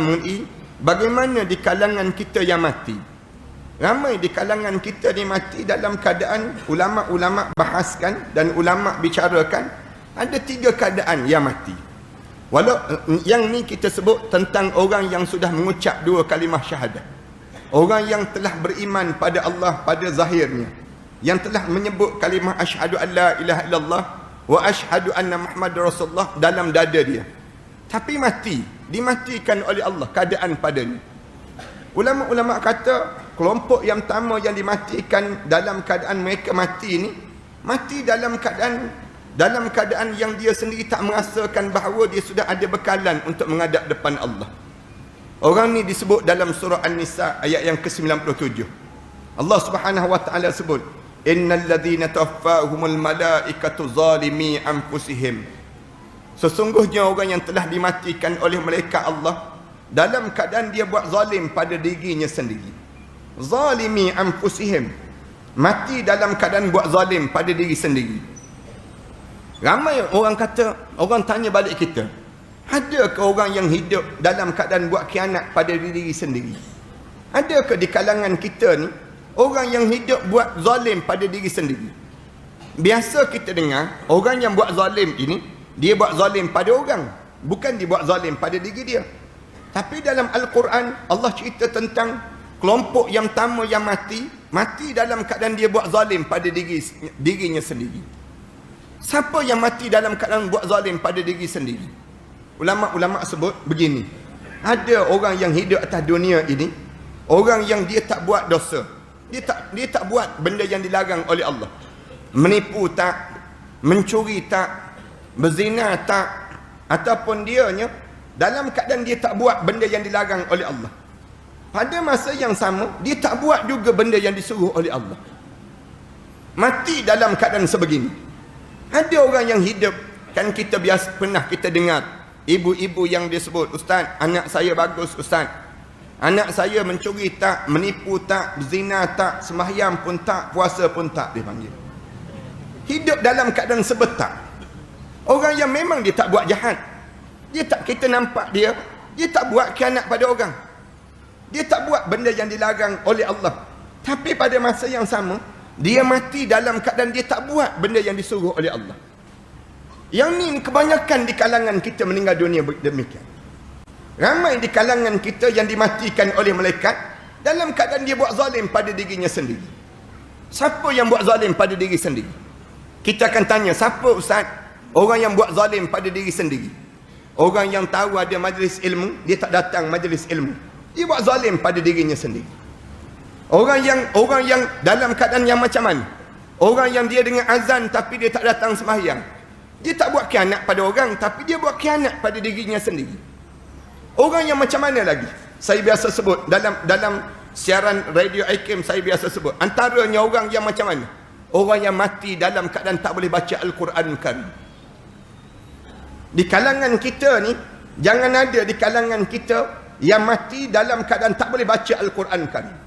mengenai bagaimana di kalangan kita yang mati. Ramai di kalangan kita ni mati dalam keadaan ulama-ulama bahaskan dan ulama bicarakan ada 3 keadaan yang mati. Walau yang ni kita sebut tentang orang yang sudah mengucap 2 kalimah syahadat. Orang yang telah beriman pada Allah pada zahirnya, yang telah menyebut kalimah asyhadu an la ilaha illallah wa asyhadu anna Muhammadar Rasulullah dalam dada dia. Tapi mati, dimatikan oleh Allah keadaan padanya. Ulama-ulama kata kelompok yang pertama yang dimatikan dalam keadaan mereka mati ni, mati dalam keadaan yang dia sendiri tak merasakan bahawa dia sudah ada bekalan untuk menghadap depan Allah. Orang ni disebut dalam surah An-Nisa ayat yang ke-97. Allah Subhanahu wa taala sebut, innal ladzina tawaffahumul malaikatu zalimi anfusihim. Sesungguhnya orang yang telah dimatikan oleh malaikat Allah dalam keadaan dia buat zalim pada dirinya sendiri. Zalimi anfusihim, mati dalam keadaan buat zalim pada diri sendiri. Ramai orang kata, orang tanya balik kita, adakah orang yang hidup dalam keadaan buat khianat pada diri sendiri? Adakah di kalangan kita ni orang yang hidup buat zalim pada diri sendiri? Biasa kita dengar orang yang buat zalim ini, dia buat zalim pada orang, bukan dia buat zalim pada diri dia. Tapi dalam Al-Quran Allah cerita tentang kelompok yang pertama yang mati dalam keadaan dia buat zalim pada dirinya sendiri. Siapa yang mati dalam keadaan buat zalim pada diri sendiri? Ulama-ulama sebut begini, ada orang yang hidup atas dunia ini, orang yang dia tak buat dosa, dia tak buat benda yang dilarang oleh Allah. Menipu tak, mencuri tak, berzina tak, ataupun dianya dalam keadaan dia tak buat benda yang dilarang oleh Allah. Pada masa yang sama, dia tak buat juga benda yang disuruh oleh Allah. Mati dalam keadaan sebegini. Ada orang yang hidup, kan kita biasa pernah kita dengar ibu-ibu yang dia sebut, ustaz, anak saya bagus ustaz, anak saya mencuri tak, menipu tak, berzina tak, sembahyang pun tak, puasa pun tak, dia panggil. Hidup dalam keadaan sebetak. Orang yang memang dia tak buat jahat, dia tak, kita nampak dia tak buat khianat pada orang, dia tak buat benda yang dilarang oleh Allah. Tapi pada masa yang sama, dia mati dalam keadaan dia tak buat benda yang disuruh oleh Allah. Yang ni kebanyakan di kalangan kita meninggal dunia demikian. Ramai di kalangan kita yang dimatikan oleh malaikat dalam keadaan dia buat zalim pada dirinya sendiri. Siapa yang buat zalim pada diri sendiri? Kita akan tanya, siapa ustaz orang yang buat zalim pada diri sendiri? Orang yang tahu ada majlis ilmu, dia tak datang majlis ilmu, dia buat zalim pada dirinya sendiri. Orang yang dalam keadaan yang macam mana? Orang yang dia dengar azan tapi dia tak datang sembahyang, dia tak buat khianat pada orang, tapi dia buat khianat pada dirinya sendiri. Orang yang macam mana lagi? Saya biasa sebut dalam siaran radio IKIM, saya biasa sebut antaranya orang yang macam mana? Orang yang mati dalam keadaan tak boleh baca Al-Quran Karim. Di kalangan kita ni, jangan ada di kalangan kita yang mati dalam keadaan tak boleh baca Al-Quran Karim.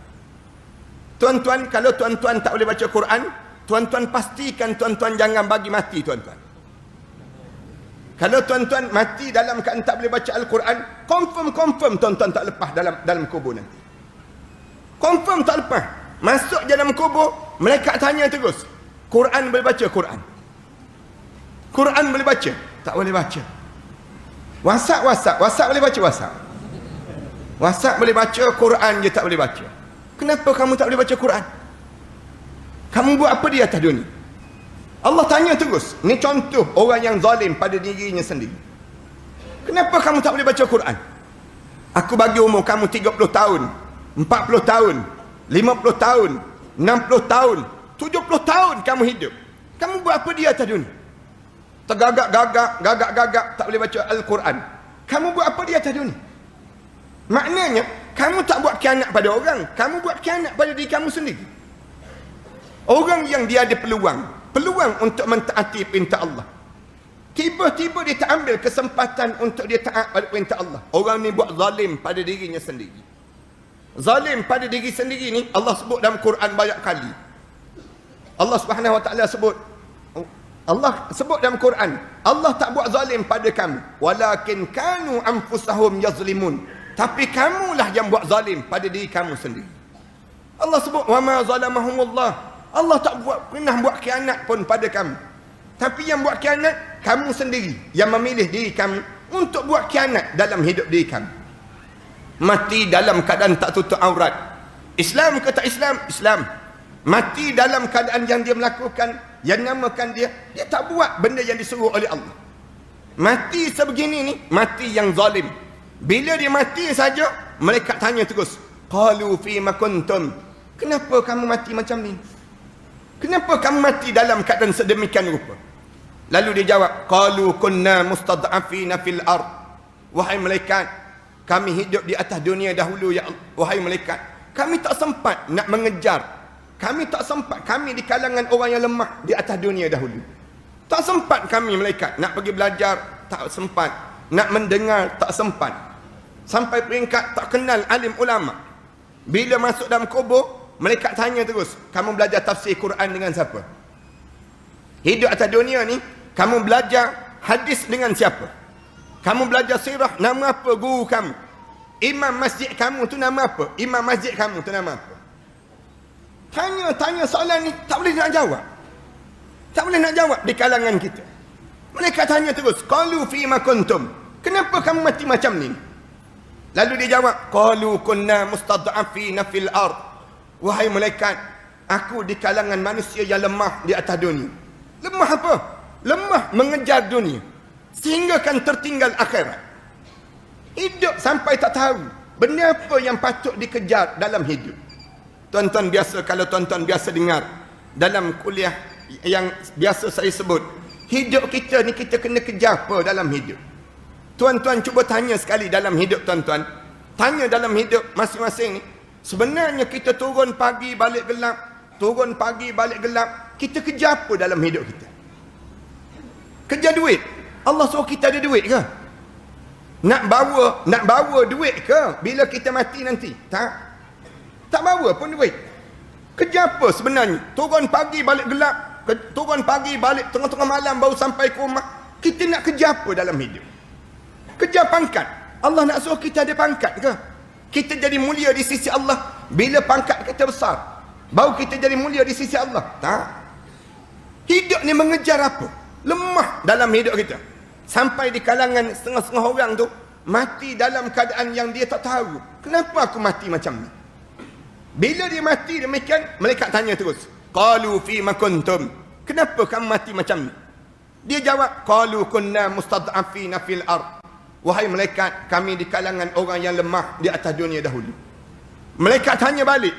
Tuan-tuan, kalau tuan-tuan tak boleh baca Quran, tuan-tuan pastikan tuan-tuan jangan bagi mati tuan-tuan. Kalau tuan-tuan mati dalam keadaan tak boleh baca Al-Quran, confirm tuan-tuan tak lepas dalam kubur nanti. Confirm tak lepas. Masuk dalam kubur, malaikat tanya terus, Quran boleh baca Quran? Quran boleh baca? Tak boleh baca. WhatsApp boleh baca WhatsApp? WhatsApp boleh baca, Quran je tak boleh baca. Kenapa kamu tak boleh baca Quran? Kamu buat apa di atas dunia? Allah tanya terus. Ni contoh orang yang zalim pada dirinya sendiri. Kenapa kamu tak boleh baca Quran? Aku bagi umur kamu 30 tahun, 40 tahun, 50 tahun, 60 tahun, 70 tahun kamu hidup. Kamu buat apa di atas dunia? Tergagak-gagak, tak boleh baca Al-Quran. Kamu buat apa di atas dunia? Maknanya, kamu tak buat khianat pada orang, kamu buat khianat pada diri kamu sendiri. Orang yang dia ada peluang untuk mentaati perintah Allah, tiba-tiba dia tak ambil kesempatan untuk dia taat pada perintah Allah. Orang ni buat zalim pada dirinya sendiri. Zalim pada diri sendiri ni Allah sebut dalam Quran banyak kali. Allah Subhanahu wa taala sebut dalam Quran, Allah tak buat zalim pada kamu, walakin kanu anfusahum yazlimun. Tapi kamulah yang buat zalim pada diri kamu sendiri. Allah sebut, wa ma zalamahumullah. Allah tak pernah buat khianat pun pada kamu. Tapi yang buat khianat, kamu sendiri yang memilih diri kamu untuk buat khianat dalam hidup diri kamu. Mati dalam keadaan tak tutup aurat. Islam ke tak Islam? Islam. Mati dalam keadaan yang dia melakukan, yang namakan dia tak buat benda yang disuruh oleh Allah. Mati sebegini ni, mati yang zalim. Bila dia mati saja, malaikat tanya terus, qalu fima kuntum, kenapa kamu mati macam ni? Kenapa kamu mati dalam keadaan sedemikian rupa? Lalu dia jawab, qalu kunna mustad'afina fil ard. Wahai malaikat, kami hidup di atas dunia dahulu ya Allah. Wahai malaikat, kami tak sempat nak mengejar. Kami tak sempat, kami di kalangan orang yang lemah di atas dunia dahulu. Tak sempat kami malaikat nak pergi belajar, tak sempat. Nak mendengar, tak sempat. Sampai peringkat tak kenal alim ulama. Bila masuk dalam kubur, malaikat tanya terus, kamu belajar tafsir Quran dengan siapa? Hidup atas dunia ni, kamu belajar hadis dengan siapa? Kamu belajar sirah, nama apa guru kamu? Imam masjid kamu tu nama apa? Imam masjid kamu tu nama apa? Tanya soalan ni, tak boleh nak jawab. Tak boleh nak jawab di kalangan kita. Mereka tanya terus, qalu fima kuntum, kenapa kamu mati macam ni? Lalu dia jawab, qalu kunna mustad'afina fil ard. Wahai malaikat, aku di kalangan manusia yang lemah di atas dunia. Lemah apa? Lemah mengejar dunia, sehingga kan tertinggal akhirat. Hidup sampai tak tahu benda apa yang patut dikejar dalam hidup. Tuan-tuan biasa, kalau tuan-tuan biasa dengar dalam kuliah yang biasa saya sebut, hidup kita ni kita kena kejar apa dalam hidup? Tuan-tuan cuba tanya sekali dalam hidup tuan-tuan. Tanya dalam hidup masing-masing ni. Sebenarnya kita turun pagi balik gelap. Turun pagi balik gelap. Kita kejar apa dalam hidup kita? Kejar duit. Allah suruh kita ada duit ke? Nak bawa duit ke bila kita mati nanti? Tak bawa pun duit. Kejar apa sebenarnya? Turun pagi balik gelap. Turun pagi balik tengah-tengah malam baru sampai ke rumah. Kita nak kejar apa dalam hidup? Kejar pangkat. Allah nak suruh kita ada pangkat ke? Kita jadi mulia di sisi Allah bila pangkat kita besar. Baru kita jadi mulia di sisi Allah. Tak. Hidup ni mengejar apa? Lemah dalam hidup kita. Sampai di kalangan setengah-setengah orang tu mati dalam keadaan yang dia tak tahu. Kenapa aku mati macam ni? Bila dia mati demikian, malaikat tanya terus, qalu fima kuntum, kenapa kamu mati macam ni? Dia jawab, qalu kunna mustad'afina fil ard. Wahai malaikat, kami di kalangan orang yang lemah di atas dunia dahulu. Malaikat tanya balik,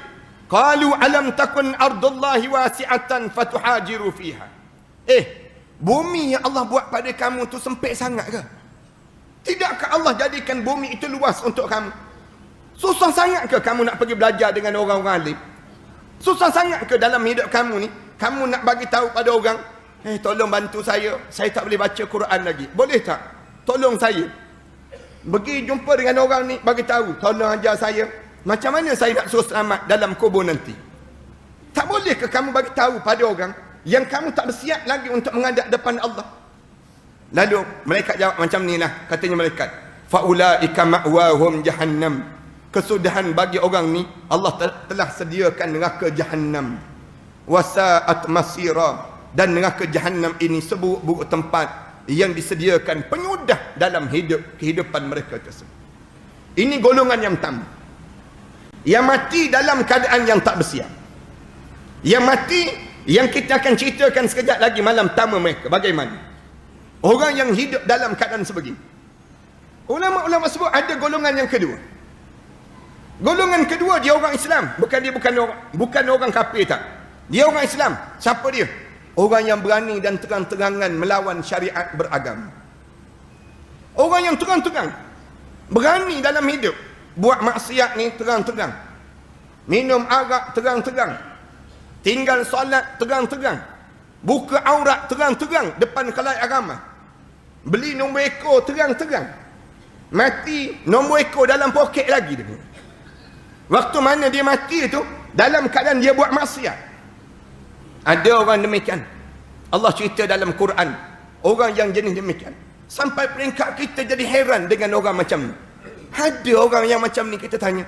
qalu alam takun ardullahi wasi'atan fatuhajiru fiha. Bumi yang Allah buat pada kamu tu sempit sangat ke? Tidakkah Allah jadikan bumi itu luas untuk kamu? Susah sangat ke kamu nak pergi belajar dengan orang-orang alim? Susah sangat ke dalam hidup kamu ni, kamu nak bagi tahu pada orang, tolong bantu saya tak boleh baca Quran lagi. Boleh tak? Tolong saya. Pergi jumpa dengan orang ni, bagi tahu, tolong ajar saya macam mana saya nak suruh selamat dalam kubur nanti. Tak boleh ke kamu bagi tahu pada orang yang kamu tak bersiap lagi untuk menghadap depan Allah? Lalu malaikat jawab macam ni lah, katanya malaikat, faulaika ma'wahum jahannam. Kesudahan bagi orang ni, Allah telah sediakan neraka jahannam. Wasa'at masira, dan neraka jahannam ini seburuk-buruk tempat yang disediakan penyudah dalam kehidupan mereka tersebut. Ini golongan yang pertama, yang mati dalam keadaan yang tak bersiap. Yang mati, yang kita akan ceritakan sekejap lagi malam pertama mereka bagaimana. Orang yang hidup dalam keadaan sebegini. Ulama-ulama sebut ada golongan yang kedua. Golongan kedua dia orang Islam, bukan orang kafir tak. Dia orang Islam. Siapa dia? Orang yang berani dan terang-terangan melawan syariat beragama. Orang yang terang-terang berani dalam hidup, buat maksiat ni terang-terang, minum arak terang-terang, tinggal solat terang-terang, buka aurat terang-terang depan khalayak ramai, beli nombor ekor terang-terang, mati nombor ekor dalam poket lagi dia. Waktu mana dia mati itu dalam keadaan dia buat maksiat. Ada orang demikian. Allah cerita dalam Quran orang yang jenis demikian. Sampai peringkat kita jadi heran dengan orang macam ni. Ada orang yang macam ni, kita tanya.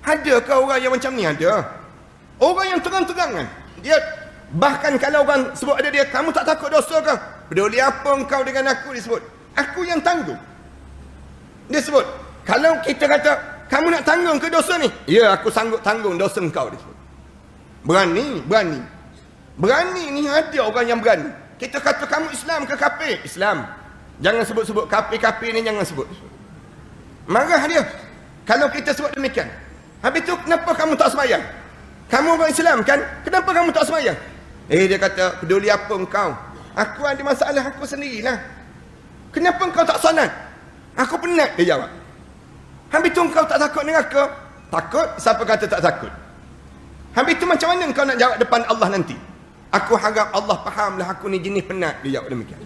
Adakah orang yang macam ni? Ada. Orang yang terang-terangan. Dia, bahkan kalau orang sebut ada dia, kamu tak takut dosa ke? Peduli apa engkau dengan aku, dia sebut. Aku yang tanggung. Dia sebut, kalau kita kata, kamu nak tanggung ke dosa ni? Ya, aku sanggup tanggung dosa engkau, dia sebut. Berani, berani. Berani ni ada orang yang berani. Kita kata kamu Islam ke kafir? Islam. Jangan sebut-sebut kafir-kafir ni, jangan sebut. Marah dia kalau kita sebut demikian. Habis tu kenapa kamu tak sembahyang? Kamu orang Islam kan? Kenapa kamu tak sembahyang? Dia kata, peduli apa engkau? Aku ada masalah aku sendirilah. Kenapa engkau tak solat? Aku penat, dia jawab. Habis tu engkau tak takut neraka? Takut? Siapa kata tak takut? Habis tu macam mana engkau nak jawab depan Allah nanti? Aku harap Allah fahamlah aku ni jenis penat, dia jawab demikian.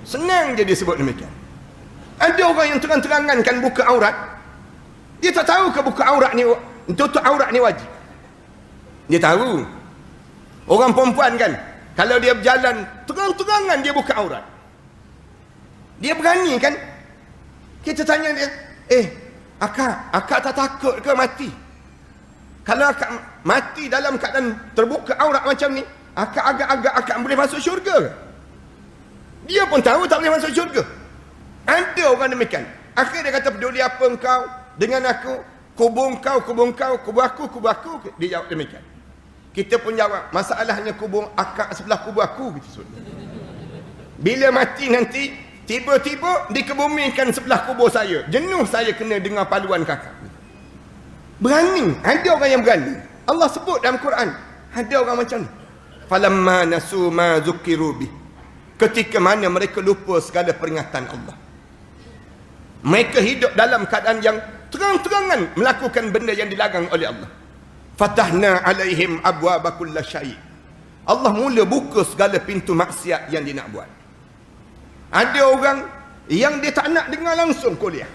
Senang je dia sebut demikian. Ada orang yang terang-terangan kan buka aurat. Dia tak tahu ke buka aurat ni, tutup aurat ni wajib. Dia tahu. Orang perempuan kan, kalau dia berjalan terang-terangan dia buka aurat. Dia berani kan? Kita tanya dia, akak tak takut ke mati? Kalau akak mati dalam keadaan terbuka aurat macam ni, akak agak-agak akak boleh masuk syurga ke? Dia pun tahu tak boleh masuk syurga. Ada orang demikian. Akhirnya dia kata, peduli apa engkau dengan aku? Kubur engkau, kubur engkau, kubur aku, kubur aku. Dia jawab demikian. Kita pun jawab, masalahnya kubur akak sebelah kubur aku. Bila mati nanti, tiba-tiba dikebumikan sebelah kubur saya. Jenuh saya kena dengar paluan kakak. Berani. Ada orang yang berani. Allah sebut dalam Quran. Ada orang macam ni. Falamma nasu ma zukiru bih. Ketika mana mereka lupa segala peringatan Allah. Mereka hidup dalam keadaan yang terang-terangan melakukan benda yang dilarang oleh Allah. Fatahna alaihim abwaba kulla syai'. Allah mula buka segala pintu maksiat yang dia nak buat. Ada orang yang dia tak nak dengar langsung kuliah.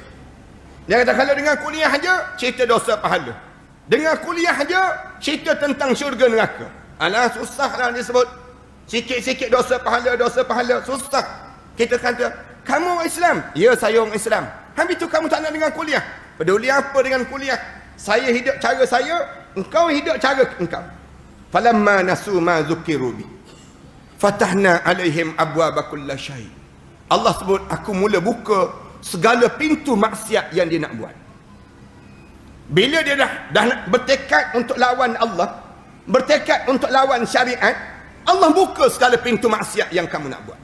Dia kata kalau dengar kuliah aja cerita dosa pahala. Dengar kuliah aja cerita tentang syurga neraka. Alah susahlah dia sebut. Sikit-sikit dosa pahala, susah. Kita kata, kamu orang Islam? Ya, saya orang Islam. Habis tu kamu tak nak dengar kuliah? Peduli apa dengan kuliah? Saya hidup cara saya, engkau hidup cara engkau. Falamma nasu ma zukiru bi. Fatahna alaihim abwaba kulla syai'. Allah sebut, aku mula buka segala pintu maksiat yang dia nak buat. Bila dia dah bertekad untuk lawan Allah, bertekad untuk lawan syariat, Allah buka segala pintu maksiat yang kamu nak buat.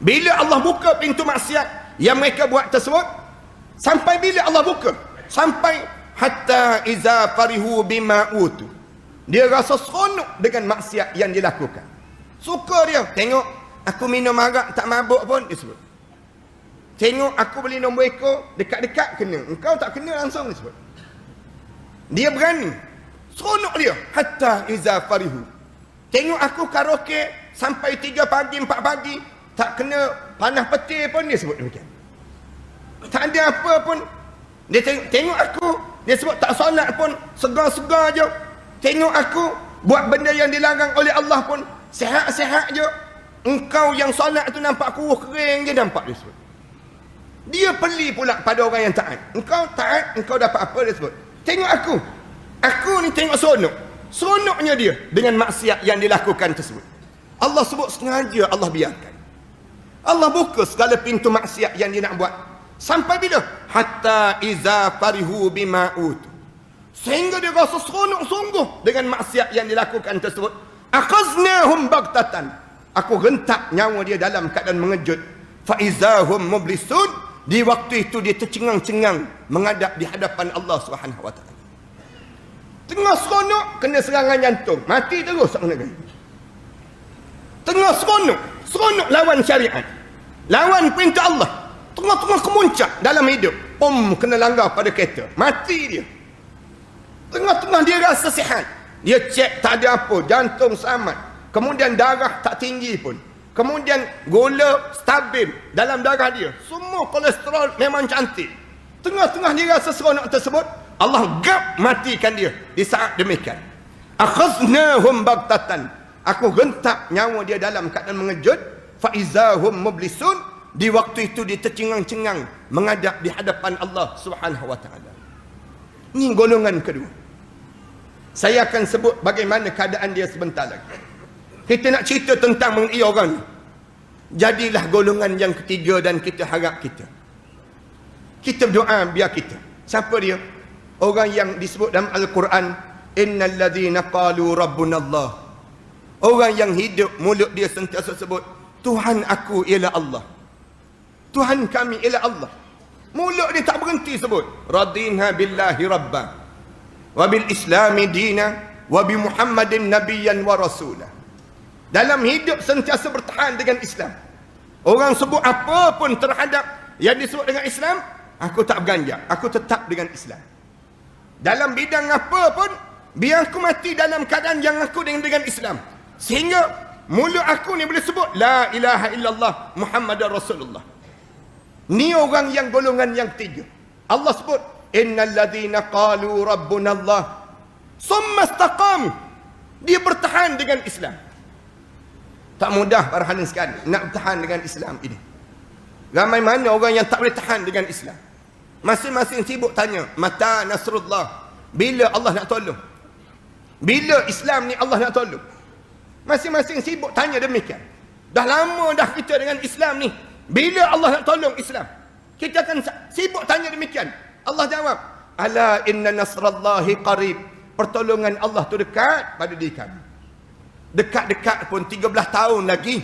Bila Allah buka pintu maksiat yang mereka buat tersebut, sampai bila Allah buka? Sampai hatta iza farihu bima utu. Dia rasa seronok dengan maksiat yang dilakukan. Suka dia. Tengok aku minum arak tak mabuk pun, dia sebut. Tengok aku beli nombor ekor, dekat-dekat kena. Engkau tak kena langsung, dia sebut. Dia berani. Seronok dia. Hatta iza farihu. Tengok aku karaoke sampai 3 pagi, 4 pagi, tak kena panah petir pun, dia sebut demikian. Tak ada apa pun. Dia tengok aku, dia sebut tak solat pun, segar-segar je. Tengok aku buat benda yang dilarang oleh Allah pun, sihat-sihat je. Engkau yang solat tu nampak kuruh kering je, nampak, dia sebut. Dia peli pula pada orang yang taat. Engkau taat, engkau dapat apa, dia sebut. Tengok aku. Aku ni tengok seronok. Seronoknya dia dengan maksiat yang dilakukan tersebut. Allah sebut sengaja Allah biarkan. Allah buka segala pintu maksiat yang dia nak buat. Sampai bila? Hatta iza farihu bima utu. Sehingga dia rasa seronok sungguh dengan maksiat yang dilakukan tersebut. Akhaznahum baghtatan. Aku rentak nyawa dia dalam keadaan mengejut. Fa izahum mublisun. Di waktu itu dia tercengang-cengang menghadap di hadapan Allah Subhanahu wa taala. Tengah seronok, kena serangan jantung. Mati terus tak kena gaya. Tengah seronok lawan syariat. Lawan perintah Allah. Tengah-tengah kemuncak dalam hidup. Kena langgar pada kereta. Mati dia. Tengah-tengah dia rasa sihat. Dia cek tak ada apa. Jantung selamat. Kemudian darah tak tinggi pun. Kemudian gula stabil dalam darah dia. Semua kolesterol memang cantik. Tengah-tengah dia rasa seronok tersebut, Allah gap matikan dia di saat demikian. Akhaznahum baghtatan. Aku rentak nyawa dia dalam keadaan mengejut. Fa izahum mublisun. Di waktu itu dia tercengang-cengang menghadap di hadapan Allah Subhanahu wa taala. Ini golongan kedua. Saya akan sebut bagaimana keadaan dia sebentar lagi. Kita nak cerita tentang mengenai orang ni. Jadilah golongan yang ketiga dan kita harap kita berdoa biar kita. Siapa dia? Orang yang disebut dalam Al-Quran, innal ladzina qalu rabbunallah. Orang yang hidup mulut dia sentiasa sebut, Tuhan aku ialah Allah. Tuhan kami ialah Allah. Mulut dia tak berhenti sebut, radina billahi rabba wa bil islami dina wa bi Muhammadin nabiyyan wa rasulah. Dalam hidup sentiasa bertahan dengan Islam. Orang sebut apa pun terhadap yang disebut dengan Islam, aku tak berganjak, aku tetap dengan Islam. Dalam bidang apa pun, biar aku mati dalam keadaan yang aku dengan Islam. Sehingga mulut aku ni boleh sebut la ilaha illallah Muhammadar Rasulullah. Ni orang yang golongan yang ketiga. Allah sebut innal ladzina qalu rabbunallah summa istaqamu. Dia bertahan dengan Islam. Tak mudah para hadirin sekalian nak bertahan dengan Islam ini. Ramai mana orang yang tak boleh tahan dengan Islam. Masing-masing sibuk tanya, mata nasrullah, bila Allah nak tolong? Bila Islam ni Allah nak tolong? Masing-masing sibuk tanya demikian. Dah lama dah kita dengan Islam ni, bila Allah nak tolong Islam? Kita akan sibuk tanya demikian. Allah jawab, ala inna nasrallahi qarib. Pertolongan Allah tu dekat pada diri kami. Dekat-dekat pun 13 tahun lagi.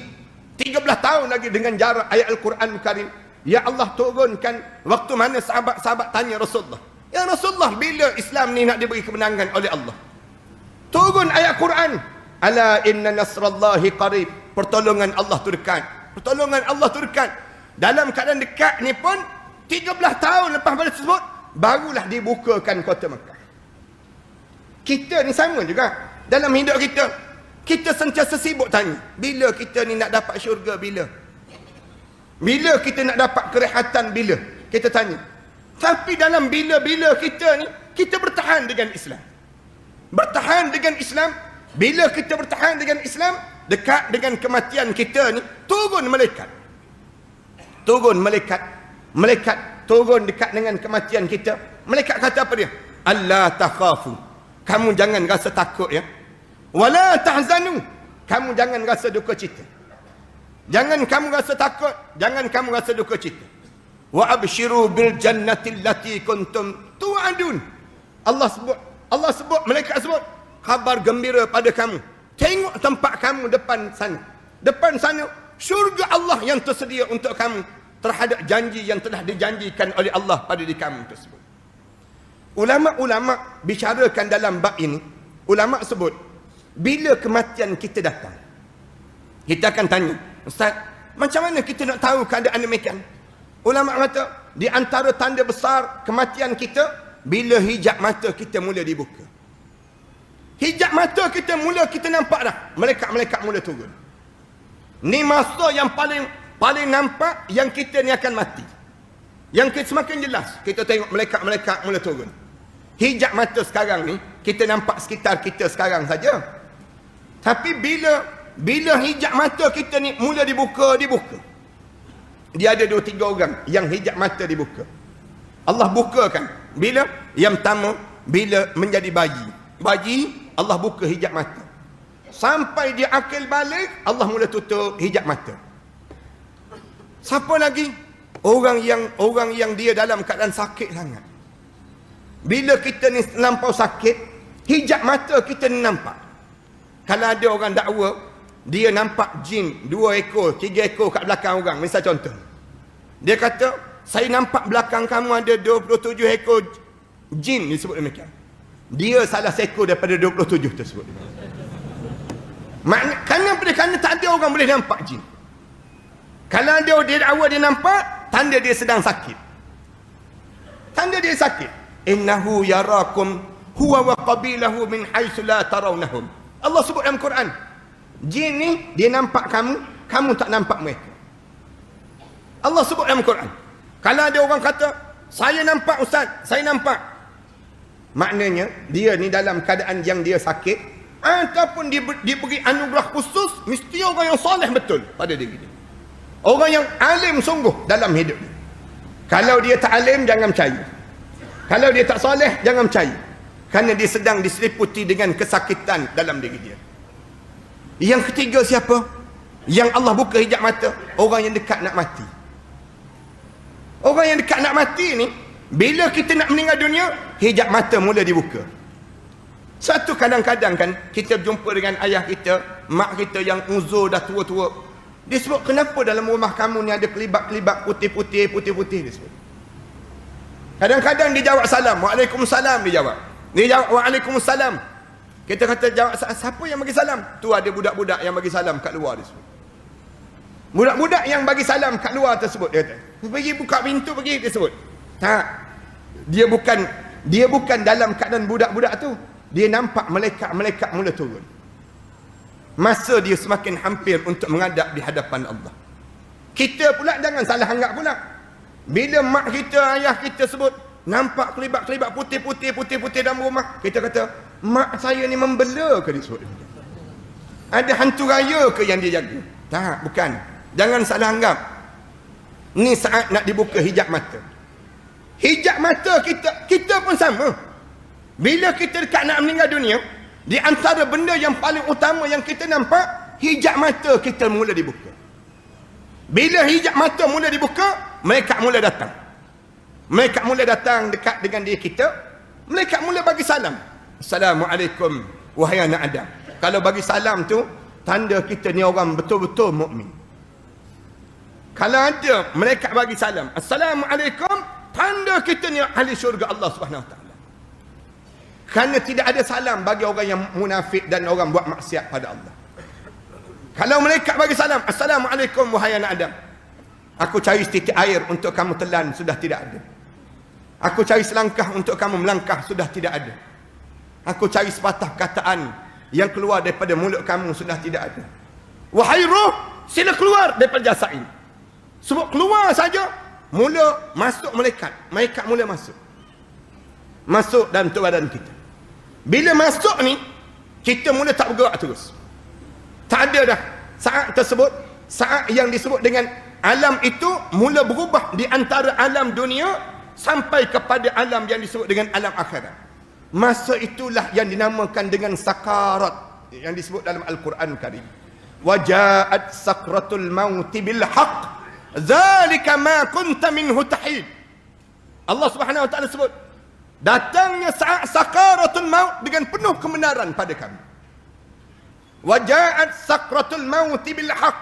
13 tahun lagi dengan jarak ayat Al-Quran Karim. Ya Allah turunkan waktu mana sahabat-sahabat tanya Rasulullah, ya Rasulullah, bila Islam ni nak diberi kemenangan oleh Allah? Turun ayat Quran, ala inna nasrallahi qarib. Pertolongan Allah tu dekat. Pertolongan Allah tu dekat. Dalam keadaan dekat ni pun 13 tahun lepas pada tersebut barulah dibukakan kota Mekah. Kita ni sama juga. Dalam hidup kita sentiasa sibuk tanya, bila kita ni nak dapat syurga, bila? Bila kita nak dapat kerehatan, bila? Kita tanya. Tapi dalam bila-bila kita ni, kita bertahan dengan Islam. Bertahan dengan Islam. Bila kita bertahan dengan Islam, dekat dengan kematian kita ni, turun malaikat. Turun malaikat. Malaikat turun dekat dengan kematian kita. Malaikat kata apa dia? Allah takhafu. Kamu jangan rasa takut ya. Wala tahzanu. Kamu jangan rasa duka cita. Jangan kamu rasa takut, jangan kamu rasa duka cita. Wa abshiru bil jannati allati kuntum tu'adun. Allah sebut, malaikat sebut, khabar gembira pada kamu. Tengok tempat kamu depan sana. Depan sana syurga Allah yang tersedia untuk kamu terhadap janji yang telah dijanjikan oleh Allah pada diri kamu tersebut. Ulama-ulama bicarakan dalam bab ini. Ulama sebut, bila kematian kita datang, kita akan tanya, Ustaz, macam mana kita nak tahu keadaan demikian? Ulama kata, di antara tanda besar kematian kita, bila hijab mata kita mula dibuka. Hijab mata kita mula kita nampak dah, malaikat-malaikat mula turun. Ni masa yang paling nampak yang kita ni akan mati. Yang kita semakin jelas, kita tengok malaikat-malaikat mula turun. Hijab mata sekarang ni, kita nampak sekitar kita sekarang saja. Tapi bila hijab mata kita ni mula dibuka. Dia ada 2-3 orang yang hijab mata dibuka. Allah bukakan. Bila? Yang pertama, bila menjadi bayi. Bayi, Allah buka hijab mata. Sampai dia akil balik, Allah mula tutup hijab mata. Siapa lagi? Orang yang dia dalam keadaan sakit sangat. Bila kita ni lampau sakit, hijab mata kita ni nampak. Kalau ada orang dakwa, dia nampak jin 2 ekor, 3 ekor kat belakang orang. Misal contoh, dia kata, saya nampak belakang kamu ada 27 ekor jin, disebut demikian. Dia salah seekor daripada 27 tersebut. Kerana tak ada orang boleh nampak jin. Kalau dia dakwa dia nampak, tanda dia sedang sakit. Tanda dia sakit. Innahu yarakum huwa wa qabilahu min haitsu la tarawnahum. Allah sebut dalam Quran, jin ni dia nampak kamu, kamu tak nampak mereka. Allah sebut dalam Quran. Kalau ada orang kata, saya nampak Ustaz, saya nampak, maknanya dia ni dalam keadaan yang dia sakit, ataupun diberi anugerah khusus, mesti orang yang soleh betul pada diri dia. Orang yang alim sungguh dalam hidup. Kalau dia tak alim, jangan percaya. Kalau dia tak soleh, jangan percaya. Kerana dia sedang diseliputi dengan kesakitan dalam diri dia. Yang ketiga siapa? Yang Allah buka hijab mata, orang yang dekat nak mati. Orang yang dekat nak mati ni, bila kita nak meninggal dunia, hijab mata mula dibuka. Satu kadang-kadang kan, kita jumpa dengan ayah kita, mak kita yang uzur dah tua-tua. Dia sebut, kenapa dalam rumah kamu ni ada kelibat-kelibat putih-putih, putih-putih, dia sebut. Kadang-kadang dia jawab salam, Waalaikumsalam dia jawab. Dia jawab, Waalaikumsalam. Kita kata, jawab, siapa yang bagi salam? Tu ada budak-budak yang bagi salam kat luar, dia sebut. Budak-budak yang bagi salam kat luar tersebut, dia kata, pergi buka pintu, pergi, dia sebut. Tak. Dia bukan dalam keadaan budak-budak tu. Dia nampak malaikat-malaikat mula turun. Masa dia semakin hampir untuk menghadap di hadapan Allah. Kita pula jangan salah anggap pula. Bila mak kita, ayah kita sebut, nampak kelibat-kelibat putih-putih dalam rumah, kita kata, mak saya ni membela ke dia sebut? Ada hantu raya ke yang dia jaga? Tak, bukan. Jangan salah anggap. Ni saat nak dibuka hijab mata. Hijab mata kita pun sama. Bila kita dekat nak meninggal dunia, di antara benda yang paling utama yang kita nampak, hijab mata kita mula dibuka. Bila hijab mata mula dibuka, malaikat mula datang. Malaikat mula datang dekat dengan diri kita. Malaikat mula bagi salam. Assalamualaikum wahai anak Adam. Kalau bagi salam tu, tanda kita ni orang betul-betul mukmin. Kalau ada malaikat bagi salam, Assalamualaikum, tanda kita ni ahli syurga Allah Subhanahu Wa Taala. Kerana tidak ada salam bagi orang yang munafik dan orang buat maksiat pada Allah. Kalau malaikat bagi salam, Assalamualaikum wahai anak Adam. Aku cari setitik air untuk kamu telan, sudah tidak ada. Aku cari selangkah untuk kamu melangkah, sudah tidak ada. Aku cari sepatah kataan yang keluar daripada mulut kamu, sudah tidak ada. Wahai roh, sila keluar daripada jasad ini. Sebab keluar saja, mula masuk malaikat. Malaikat mula masuk. Masuk dalam tubuh badan kita. Bila masuk ni, kita mula tak bergerak terus. Tak ada dah. Saat tersebut, saat yang disebut dengan alam itu, mula berubah di antara alam dunia sampai kepada alam yang disebut dengan alam akhirat. Masa itulah yang dinamakan dengan sakarat, yang disebut dalam Al-Quran Karim. Waja'at sakratul mauti bil haqq, zalika ma kunta minhu tahid. Allah Subhanahu Wa Taala sebut, datangnya saat sakaratul maut dengan penuh kebenaran pada kami. Waja'at sakratul maut bil haqq,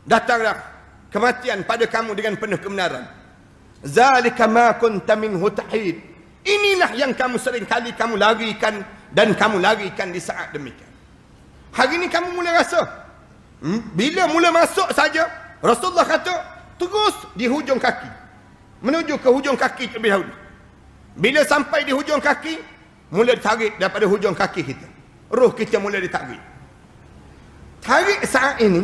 datanglah kematian pada kamu dengan penuh kebenaran. Zalika ma kunta minhu tahid, inilah yang kamu sering kali kamu larikan dan kamu larikan di saat demikian. Hari ini kamu mula rasa, bila mula masuk saja, Rasulullah kata terus di hujung kaki, menuju ke hujung kaki terlebih dahulu. Bila sampai di hujung kaki, mula ditarik daripada hujung kaki kita. Roh kita mula ditarik. Tarik saat ini,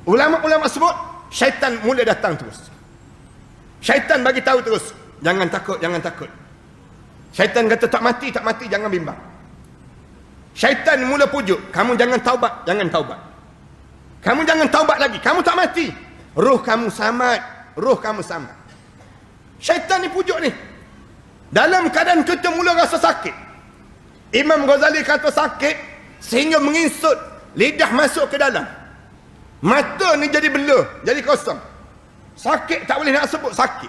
ulama-ulama sebut, syaitan mula datang terus. Syaitan bagi tahu terus, jangan takut, jangan takut. Syaitan kata tak mati, jangan bimbang. Syaitan mula pujuk, kamu jangan taubat, jangan taubat. Kamu jangan taubat lagi, kamu tak mati. Roh kamu selamat, roh kamu selamat. Syaitan ni pujuk ni. Dalam keadaan kita mula rasa sakit. Imam Ghazali kata sakit sehingga menginsut, lidah masuk ke dalam. Mata ni jadi bela, jadi kosong. Sakit tak boleh nak sebut sakit.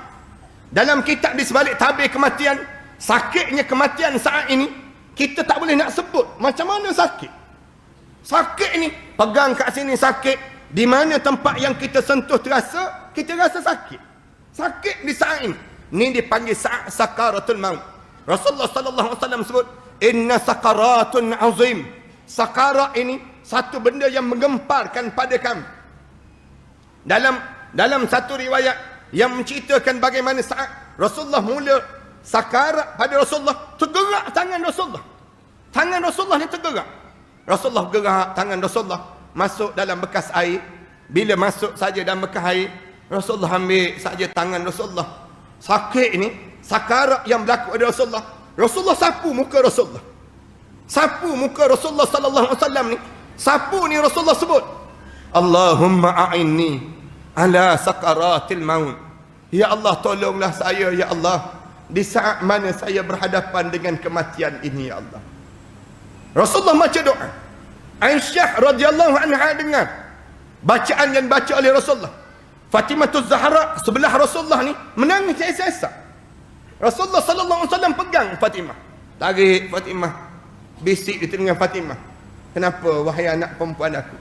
Dalam kitab di sebalik tabir kematian, sakitnya kematian saat ini, kita tak boleh nak sebut macam mana sakit. Sakit ni, pegang kat sini sakit. Di mana tempat yang kita sentuh terasa, kita rasa sakit. Sakit di saat ini. Ini dipanggil saat sakaratul maut. Rasulullah sallallahu alaihi wasallam sebut, inna sakaratun azim. Sakarat ini satu benda yang menggemparkan pada kamu. Dalam satu riwayat yang menceritakan bagaimana saat Rasulullah mula sakarat pada Rasulullah, tergerak tangan Rasulullah. Tangan Rasulullah ni tergerak. Rasulullah gerak tangan Rasulullah masuk dalam bekas air. Bila masuk saja dalam bekas air, Rasulullah ambil saja tangan Rasulullah. Sakit ini, sakarat yang berlaku pada Rasulullah. Rasulullah sapu muka Rasulullah. Sapu muka Rasulullah sallallahu alaihi wasallam ni. Sapu ni Rasulullah sebut, Allahumma a'inni ala sakaratil maut. Ya Allah, tolonglah saya ya Allah di saat mana saya berhadapan dengan kematian ini ya Allah. Rasulullah baca doa. Aisyah radhiyallahu anha dengar bacaan yang baca oleh Rasulullah. Fatimah Zahra sebelah Rasulullah ni menangis sesak. Rasulullah sallallahu alaihi wasallam pegang Fatimah. Tarik Fatimah. Bisik di telinga Fatimah. Kenapa wahai anak perempuan aku?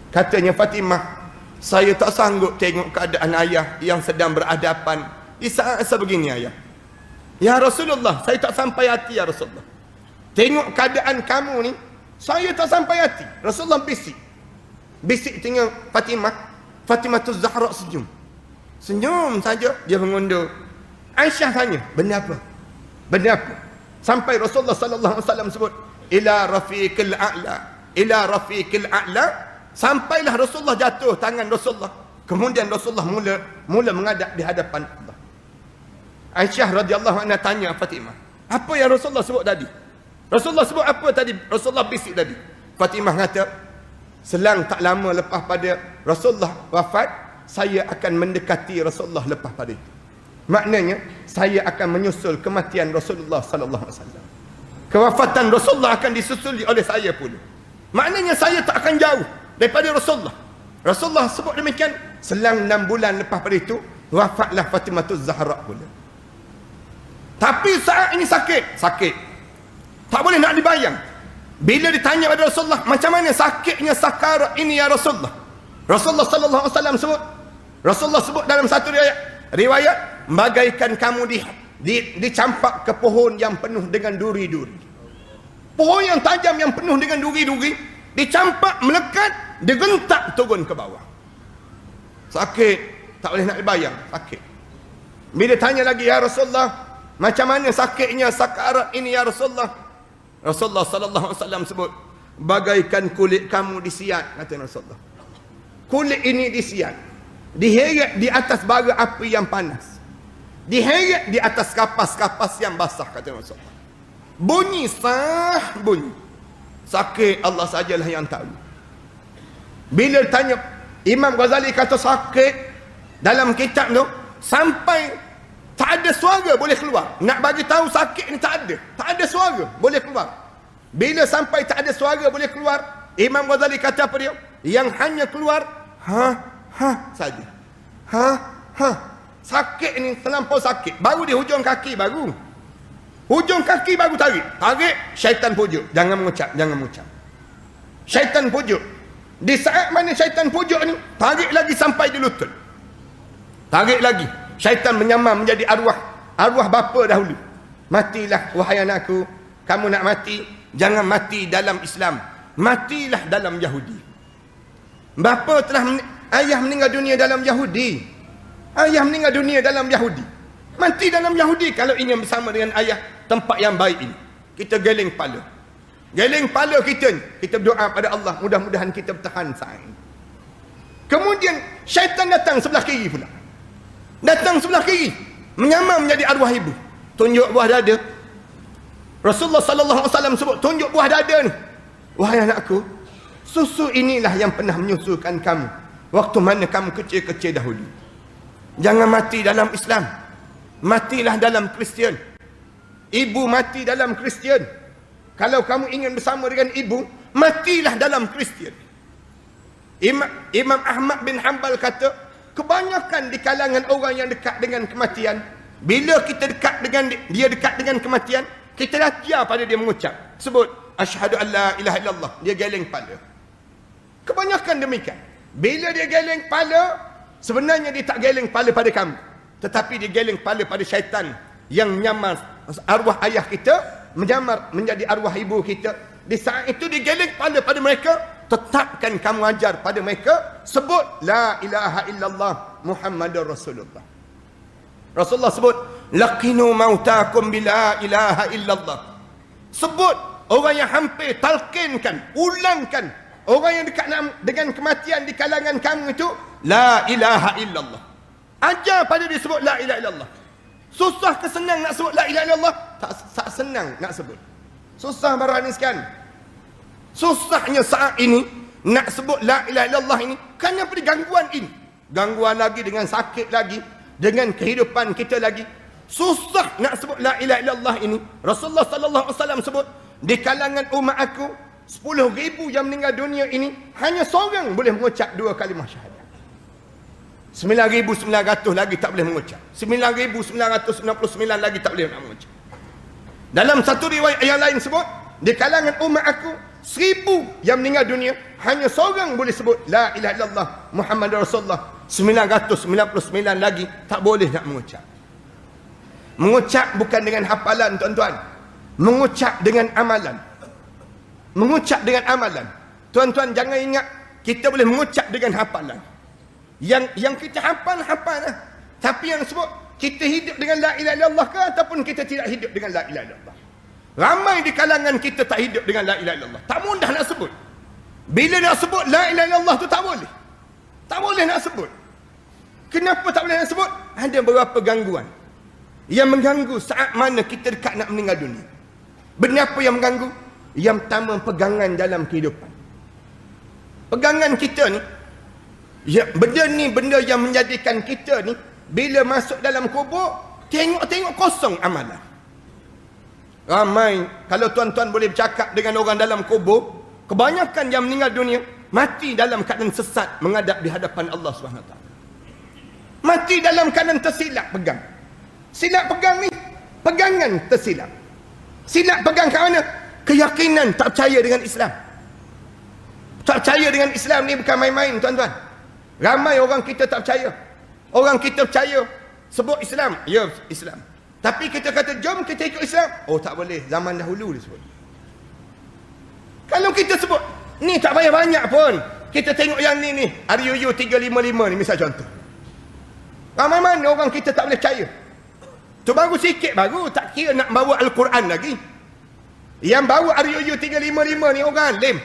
Katanya Fatimah, saya tak sanggup tengok keadaan ayah yang sedang berhadapan di saat sebegini ayah. Ya Rasulullah, saya tak sampai hati ya Rasulullah. Tengok keadaan kamu ni, saya tak sampai hati. Rasulullah bisik. Bisik telinga Fatimah. Fatimah Zahra senyum. Senyum saja dia mengundur. Aisyah tanya, benda apa? Benda apa? Sampai Rasulullah sallallahu alaihi wasallam sebut ila rafiqil a'la, ila rafiqil a'la. Sampailah Rasulullah jatuh tangan Rasulullah. Kemudian Rasulullah mula menghadap di hadapan Allah. Aisyah radhiyallahu anha tanya Fatimah, apa yang Rasulullah sebut tadi? Rasulullah sebut apa tadi? Rasulullah bisik tadi. Fatimah kata, selang tak lama lepas pada Rasulullah wafat, saya akan mendekati Rasulullah lepas pada itu. Maknanya saya akan menyusul kematian Rasulullah sallallahu alaihi wasallam. Kewafatan Rasulullah akan disusuli oleh saya pula. Maknanya saya tak akan jauh daripada Rasulullah. Rasulullah sebut demikian. Selang 6 bulan lepas pada itu wafatlah Fatimah Zahra pula. Tapi saat ini sakit. Tak boleh nak dibayang. Bila ditanya pada Rasulullah, macam mana sakitnya sakarat ini ya Rasulullah? Rasulullah sallallahu alaihi wasallam sebut. Rasulullah sebut dalam satu riwayat bagaikan kamu dicampak ke pohon yang penuh dengan duri-duri. Pohon yang tajam yang penuh dengan duri-duri, dicampak, melekat, digentak turun ke bawah. Sakit, tak boleh nak dibayang, sakit. Bila tanya lagi, ya Rasulullah, macam mana sakitnya sakarat ini ya Rasulullah? Rasulullah sallallahu alaihi wasallam sebut, bagaikan kulit kamu disiat, kata Rasulullah. Kulit ini disiat, diheret di atas bara api yang panas, diheret di atas kapas-kapas yang basah, kata Rasulullah. Bunyi sah, bunyi. Sakit Allah sajalah yang tahu. Bila tanya, Imam Ghazali kata sakit dalam kitab tu sampai tak ada suara boleh keluar. Nak bagi tahu sakit ni tak ada suara boleh keluar. Bila sampai tak ada suara boleh keluar, Imam Ghazali kata apa dia? Yang hanya keluar ha saja. Ha. Sakit ni terlampau sakit. Baru di hujung kaki baru. Hujung kaki baru tarik. Syaitan pujuk. Jangan mengucap. Syaitan pujuk. Di saat mana syaitan pujuk ni, tarik lagi sampai di lutut. Tarik lagi. Syaitan menyamar menjadi arwah bapa dahulu. Matilah wahai anakku. Kamu nak mati, jangan mati dalam Islam. Matilah dalam Yahudi. Bapa ayah meninggal dunia dalam Yahudi. Ayah meninggal dunia dalam Yahudi. Mati dalam Yahudi kalau ingin bersama dengan ayah tempat yang baik ini. Kita geleng kepala. Geleng kepala kita berdoa pada Allah, mudah-mudahan kita bertahan saat ini. Kemudian syaitan datang sebelah kiri pula. Datang sebelah kiri, menyamar menjadi arwah ibu. Tunjuk buah dada. Rasulullah sallallahu alaihi wasallam sebut, tunjuk buah dada ni. Wahai anakku, susu inilah yang pernah menyusukan kamu waktu mana kamu kecil-kecil dahulu. Jangan mati dalam Islam. Matilah dalam Kristian. Ibu mati dalam Kristian. Kalau kamu ingin bersama dengan ibu, matilah dalam Kristian. Imam Ahmad bin Hanbal kata, kebanyakan di kalangan orang yang dekat dengan kematian, bila kita dekat dengan kematian, kita dah pada dia mengucap, sebut asyhadu an la ilaha illallah, dia geleng kepala. Kebanyakan demikian. Bila dia geleng kepala, sebenarnya dia tak geleng kepala pada kamu, tetapi dia geleng kepala pada syaitan yang menyamar arwah ayah kita, menyamar menjadi arwah ibu kita. Di saat itu dia geleng kepala pada mereka. Tetapkan kamu ajar pada mereka, sebut la ilaha illallah Muhammadur Rasulullah. Rasulullah sebut, laqinu mautakum bila ilaha illallah. Sebut, orang yang hampir talqinkan, ulangkan orang yang dekat dengan kematian di kalangan kamu itu, la ilaha illallah. Ajar pada dia sebut la ilaha illallah. Susah ke senang nak sebut la ilaha illallah? Tak senang nak sebut. Susah barang ni sekian. Susahnya saat ini nak sebut la ilaha illallah ini kerana apa? Gangguan ini. gangguan lagi, dengan sakit lagi, dengan kehidupan kita lagi. Susah nak sebut la ilaha illallah ini. Rasulullah sallallahu alaihi wasallam sebut, di kalangan umat aku 10,000 yang meninggal dunia ini, hanya seorang boleh mengucap 2 kalimah syahadat. 9,900 lagi tak boleh mengucap. 9,999 lagi tak boleh nak mengucap. Dalam satu riwayat yang lain sebut, di kalangan umat aku 1,000 yang meninggal dunia, hanya seorang boleh sebut la ilaha illallah Muhammadur Rasulullah. 999 lagi tak boleh nak mengucap. Mengucap bukan dengan hafalan, tuan-tuan. Mengucap dengan amalan. Mengucap dengan amalan. Tuan-tuan jangan ingat kita boleh mengucap dengan hafalan. Yang kita hafal lah. Tapi yang sebut kita hidup dengan la ilaha illallah ke, ataupun kita tidak hidup dengan la ilaha illallah. Ramai di kalangan kita tak hidup dengan la ilaha illallah. Tak mudah nak sebut. Bila nak sebut la ilaha illallah tu tak boleh. Tak boleh nak sebut. Kenapa tak boleh nak sebut? Ada beberapa gangguan yang mengganggu saat mana kita dekat nak meninggal dunia. Benda apa yang mengganggu? Yang pertama, pegangan dalam kehidupan. Pegangan kita ni, ya, benda yang menjadikan kita ni bila masuk dalam kubur, tengok kosong amalan. Ramai, kalau tuan-tuan boleh bercakap dengan orang dalam kubur, kebanyakan yang meninggal dunia mati dalam keadaan sesat menghadap di hadapan Allah SWT. Mati dalam keadaan tersilap pegang. Silap pegang ni, pegangan tersilap. Silap pegang kat mana? Keyakinan tak percaya dengan Islam. Tak percaya dengan Islam ni bukan main-main, tuan-tuan. Ramai orang kita tak percaya. Orang kita percaya sebut Islam, ya Islam. Tapi kita kata jom kita ikut Islam, oh tak boleh, zaman dahulu dia sebut. Kalau kita sebut ni tak payah banyak pun, kita tengok yang ni RUU 355 ni misal contoh. Ramai mana orang kita tak boleh percaya. Tu baru sikit, baru tak kira nak bawa Al-Quran lagi. Yang bawa RUU 355 ni orang alim,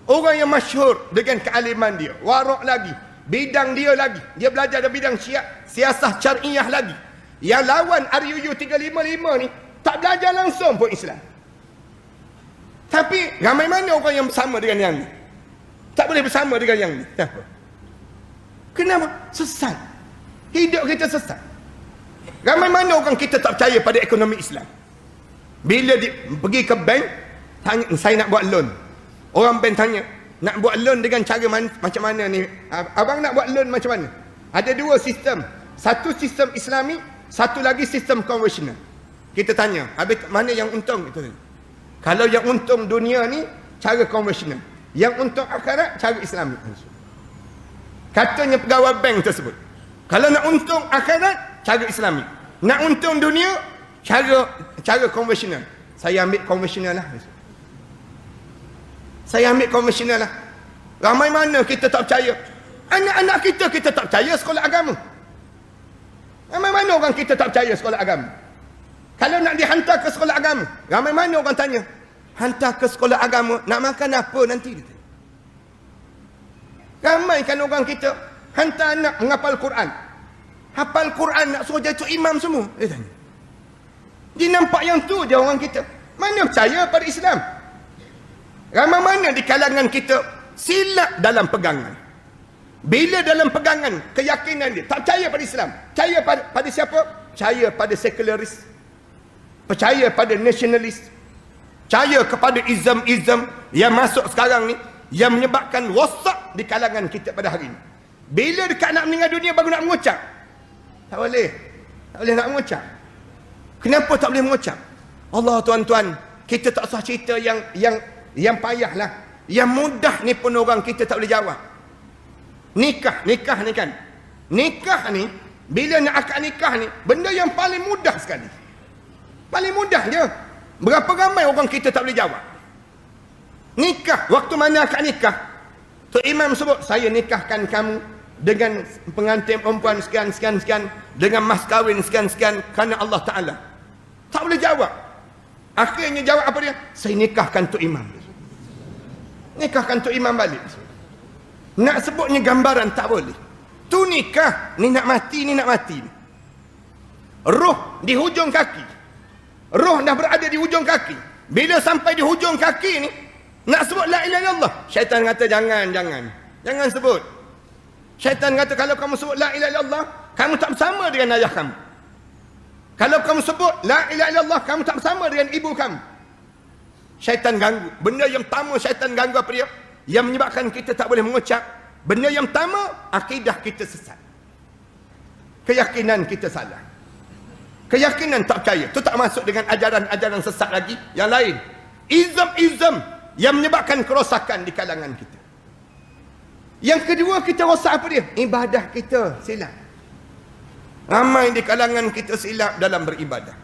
orang yang masyhur dengan kealiman dia, warak lagi, bidang dia lagi, dia belajar dalam bidang siasah syariah lagi. Yang lawan RUU 355 ni tak belajar langsung pun Islam. Tapi ramai mana orang yang bersama dengan yang ni? Tak boleh bersama dengan yang ni. Kenapa? Kenapa? Sesat. Hidup kita sesat. Ramai mana orang kita tak percaya pada ekonomi Islam. Bila pergi ke bank, tanya, saya nak buat loan. Orang bank tanya, nak buat loan dengan cara macam mana ni? Abang nak buat loan macam mana? Ada 2 sistem. Satu sistem Islami, satu lagi sistem konvensional. Kita tanya, habis mana yang untung? Kalau yang untung dunia ni, cara konvensional. Yang untung akhirat, cara Islami. Katanya pegawai bank tersebut. Kalau nak untung akhirat, cara Islami. Nak untung dunia, cara konvensional. Saya ambil konvensional lah. Saya ambil konvensional lah. Ramai mana kita tak percaya. Anak-anak kita tak percaya sekolah agama. Ramai mana orang kita tak percaya sekolah agama. Kalau nak dihantar ke sekolah agama, ramai mana orang tanya, hantar ke sekolah agama, nak makan apa nanti? Ramai kan orang kita hantar anak menghafal Quran. Hafal Quran nak suruh jadi imam semua. Dia tanya. Dia nampak yang tu je orang kita. Mana percaya pada Islam? Ramai mana di kalangan kita silap dalam pegangan. Bila dalam pegangan, keyakinan dia tak percaya pada Islam. Percaya pada siapa? Percaya pada sekularis. Percaya pada nasionalis. Percaya kepada Islam yang masuk sekarang ni, yang menyebabkan rosak di kalangan kita pada hari ini. Bila dekat nak meninggal dunia baru nak mengucap. Tak boleh. Tak boleh nak mengucap. Kenapa tak boleh mengucap? Allah, tuan-tuan, kita tak usah cerita yang payah lah. Yang mudah ni pun orang kita tak boleh jawab. Nikah ni kan. Nikah ni, bila nak akad nikah ni, benda yang paling mudah sekali. Paling mudah je. Berapa ramai orang kita tak boleh jawab. Nikah, waktu mana akad nikah? Tok Imam sebut, saya nikahkan kamu dengan pengantin perempuan sekian, dengan mas kahwin sekian, kerana Allah Ta'ala. Tak boleh jawab. Akhirnya jawab apa dia? Saya nikahkan Tok Imam. Nikahkan Tok Imam balik. Nak sebutnya gambaran tak boleh. Tu nikah, ni nak mati. Roh di hujung kaki. Roh dah berada di hujung kaki. Bila sampai di hujung kaki ni, nak sebut la ilaha illallah, syaitan kata jangan sebut. Syaitan kata kalau kamu sebut la ilaha illallah, kamu tak bersama dengan ayah kamu. Kalau kamu sebut la ilaha illallah, kamu tak bersama dengan ibu kamu. Syaitan ganggu. Benda yang pertama syaitan ganggu apa dia? Yang menyebabkan kita tak boleh mengucap. Benda yang pertama, akidah kita sesat. Keyakinan kita salah. Keyakinan tak percaya. Itu tak masuk dengan ajaran-ajaran sesat lagi. Yang lain. Izam-izam yang menyebabkan kerosakan di kalangan kita. Yang kedua, kita rosak apa dia? Ibadah kita silap. Ramai di kalangan kita silap dalam beribadah.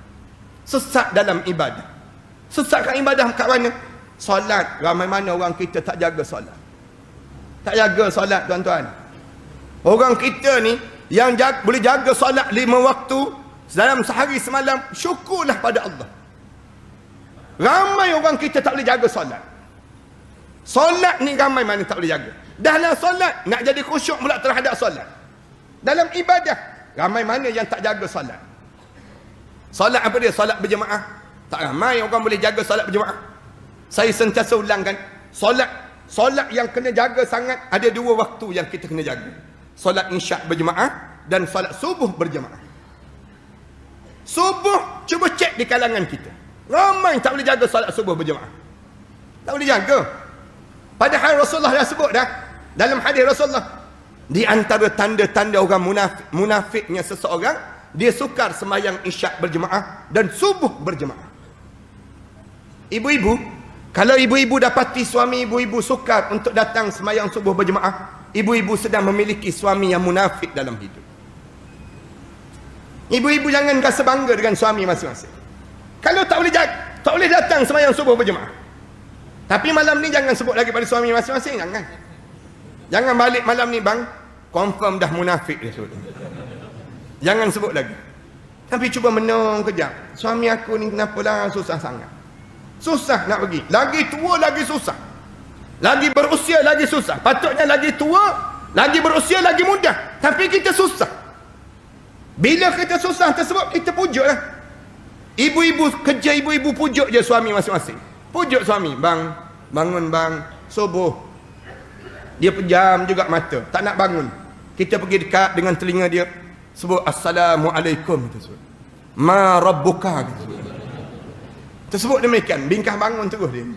Sesat dalam ibadah. Sesatkan ibadah kat mana? Solat. Ramai mana orang kita tak jaga solat. Tak jaga solat, tuan-tuan. Orang kita ni yang boleh jaga solat 5 waktu dalam sehari semalam, syukurlah pada Allah. Ramai orang kita tak boleh jaga solat. Solat ni ramai mana tak boleh jaga. Dalam solat, nak jadi khusyuk pula terhadap solat. Dalam ibadah, ramai mana yang tak jaga solat. Solat apa dia? Solat berjemaah. Tak ramai orang boleh jaga solat berjemaah. Saya sentiasa ulangkan, solat yang kena jaga sangat, ada 2 waktu yang kita kena jaga. Solat isyak berjemaah dan solat subuh berjemaah. Subuh, cuba cek di kalangan kita. Ramai tak boleh jaga solat subuh berjemaah. Tak boleh jaga. Padahal Rasulullah dah sebut dah. Dalam hadis Rasulullah, di antara tanda-tanda orang munafiknya seseorang, dia sukar sembahyang isyak berjemaah dan subuh berjemaah. Ibu-ibu, kalau ibu-ibu dapati suami ibu-ibu sukar untuk datang sembahyang subuh berjemaah, ibu-ibu sedang memiliki suami yang munafik dalam hidup. Ibu-ibu jangan rasa bangga dengan suami masing-masing. Kalau tak boleh datang sembahyang subuh berjemaah, tapi malam ni jangan sebut lagi pada suami masing-masing. Jangan balik malam ni, bang, confirm dah munafik dia sebut. Jangan sebut lagi. Tapi cuba menung kejap. Suami aku ni kenapalah susah sangat. Susah nak pergi. Lagi tua lagi susah. Lagi berusia lagi susah. Patutnya lagi tua, lagi berusia lagi mudah. Tapi kita susah. Bila kita susah tersebut, kita pujuk lah. Ibu-ibu, kerja ibu-ibu pujuk je suami masing-masing. Pujuk suami, bang, bangun bang, subuh. Dia pejam juga mata, tak nak bangun. Kita pergi dekat dengan telinga dia, sebut Assalamualaikum, tersebut. Ma Rabbuka, tersebut demikian, bingkah bangun terus dia.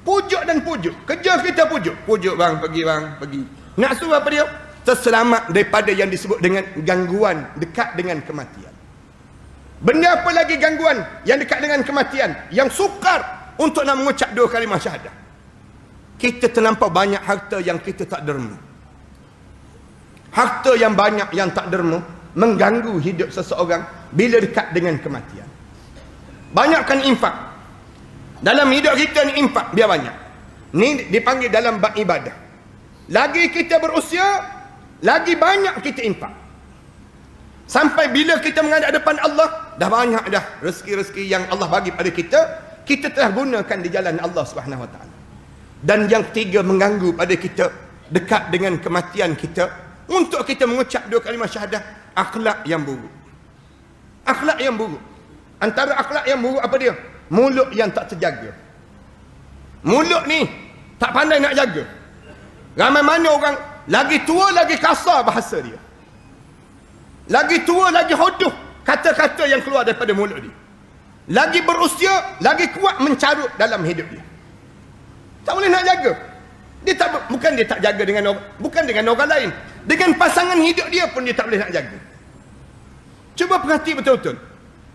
Pujuk dan pujuk, kerja kita pujuk. Pujuk bang, pergi. Nak suruh apa dia? Terselamat daripada yang disebut dengan gangguan dekat dengan kematian. Benda apa lagi gangguan yang dekat dengan kematian, yang sukar untuk nak mengucap 2 kalimah syahadah? Kita terlampau banyak harta yang kita tak derma. Harta yang banyak yang tak derma mengganggu hidup seseorang bila dekat dengan kematian. Banyakkan infak. Dalam hidup kita ni infak biar banyak. Ni dipanggil dalam bab ibadah. Lagi kita berusia, lagi banyak kita infak. Sampai bila kita menghadap depan Allah, dah banyak dah rezeki-rezeki yang Allah bagi pada kita, kita telah gunakan di jalan Allah Subhanahu Wa Taala. Dan yang ketiga, mengganggu pada kita dekat dengan kematian kita untuk kita mengucap 2 kalimah syahadah, akhlak yang buruk. Akhlak yang buruk. Antara akhlak yang buruk apa dia? Mulut yang tak terjaga. Mulut ni tak pandai nak jaga. Ramai mana orang lagi tua lagi kasar bahasa dia. Lagi tua lagi hodoh kata-kata yang keluar daripada mulut dia. Lagi berusia lagi kuat mencarut dalam hidup dia. Tak boleh nak jaga. Bukan dia tak jaga dengan orang lain. Dengan pasangan hidup dia pun dia tak boleh nak jaga. Cuba perhati betul-betul.